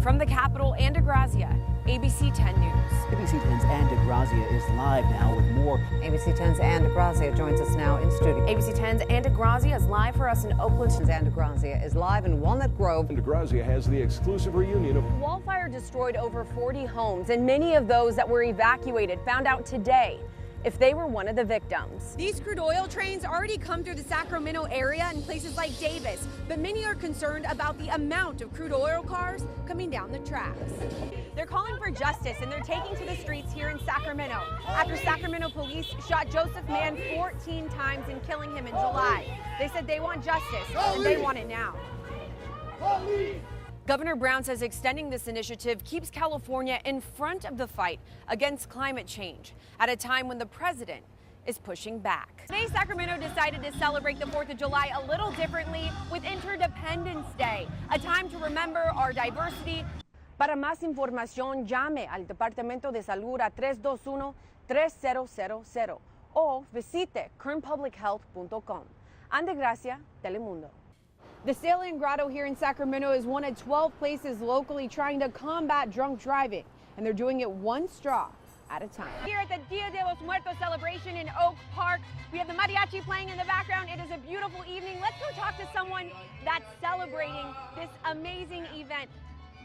From the capital and Grazia, ABC 10 News. ABC 10's Anne DeGrazia is live now with more. ABC 10's Anne DeGrazia joins us now in studio. ABC 10's Anne DeGrazia is live for us in Oakland. Anne DeGrazia is live in Walnut Grove. DeGrazia has the exclusive reunion of. Wildfire destroyed over 40 homes, and many of those that were evacuated found out today if they were one of the victims. These crude oil trains already come through the Sacramento area in places like Davis, but many are concerned about the amount of crude oil cars coming down the tracks. They're calling for justice, and they're taking to the streets here in Sacramento after Sacramento police shot Joseph Mann 14 times and killing him in July. They said they want justice, and they want it now. Governor Brown says extending this initiative keeps California in front of the fight against climate change at a time when the president is pushing back. Today, Sacramento decided to celebrate the 4th of July a little differently with Interdependence Day, a time to remember our diversity. Para más información, llame al Departamento de Salud a 321-3000 o visite kernpublichealth.com. Anne DeGrazia, Telemundo. The Salient Grotto here in Sacramento is one of 12 places locally trying to combat drunk driving, and they're doing it one straw at a time. Here at the Dia de los Muertos celebration in Oak Park, we have the mariachi playing in the background. It is a beautiful evening. Let's go talk to someone that's celebrating this amazing event.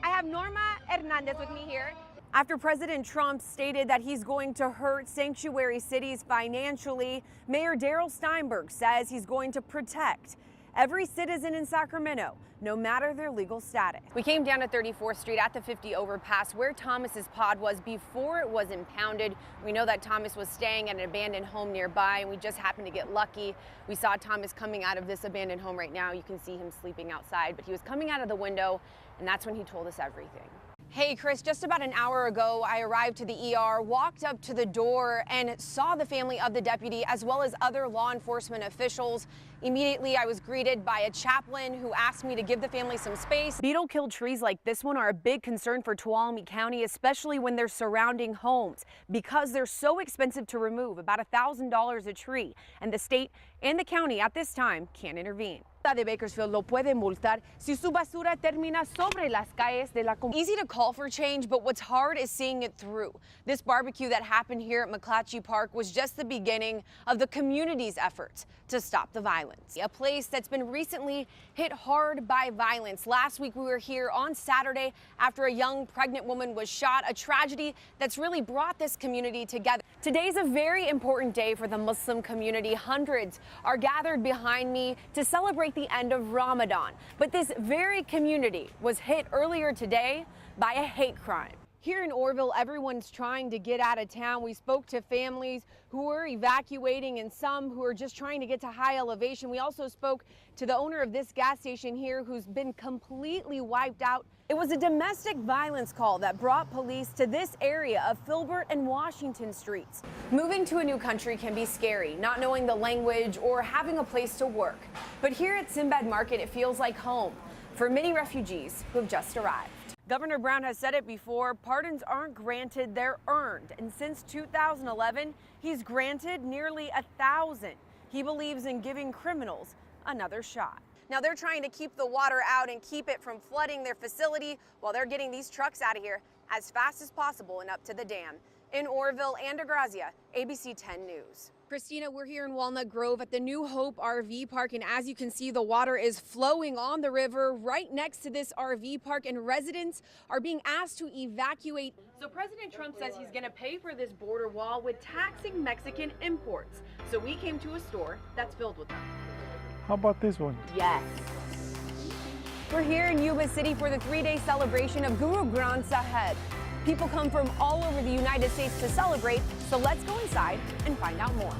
I have Norma Hernandez with me here. After President Trump stated that he's going to hurt sanctuary cities financially, Mayor Darrell Steinberg says he's going to protect every citizen in Sacramento, no matter their legal status. We came down to 34th Street at the 50 overpass where Thomas's pod was before it was impounded. We know that Thomas was staying at an abandoned home nearby, and we just happened to get lucky. We saw Thomas coming out of this abandoned home right now. You can see him sleeping outside, but he was coming out of the window, and that's when he told us everything. Hey, Chris, just about an hour ago, I arrived to the ER, walked up to the door, and saw the family of the deputy as well as other law enforcement officials. Immediately, I was greeted by a chaplain who asked me to give the family some space. Beetle-killed trees like this one are a big concern for Tuolumne County, especially when they're surrounding homes, because they're so expensive to remove, about $1,000 a tree, and the state and the county at this time can't intervene. De Bakersfield lo puede multar si su basura termina sobre las calles de la comunidad. Easy to call for change, but what's hard is seeing it through. This barbecue that happened here at McClatchy Park was just the beginning of the community's efforts to stop the violence. A place that's been recently hit hard by violence. Last week we were here on Saturday after a young pregnant woman was shot, a tragedy that's really brought this community together. Today's a very important day for the Muslim community. Hundreds are gathered behind me to celebrate the end of Ramadan. But this very community was hit earlier today by a hate crime. Here in Orville, everyone's trying to get out of town. We spoke to families who were evacuating and some who are just trying to get to high elevation. We also spoke to the owner of this gas station here who's been completely wiped out. It was a domestic violence call that brought police to this area of Filbert and Washington streets. Moving to a new country can be scary, not knowing the language or having a place to work. But here at Sinbad Market, it feels like home for many refugees who have just arrived. Governor Brown has said it before, pardons aren't granted, they're earned. And since 2011, he's granted nearly 1,000. He believes in giving criminals another shot. Now they're trying to keep the water out and keep it from flooding their facility while they're getting these trucks out of here as fast as possible and up to the dam. In Orville, Anne DeGrazia, ABC 10 News. Christina, we're here in Walnut Grove at the New Hope RV Park, and as you can see, the water is flowing on the river right next to this RV park, and residents are being asked to evacuate. So President Trump says he's going to pay for this border wall with taxing Mexican imports. So we came to a store that's filled with them. How about this one? Yes. We're here in Yuba City for the 3-day celebration of Guru Granth Sahib. People come from all over the United States to celebrate, so let's go inside and find out more.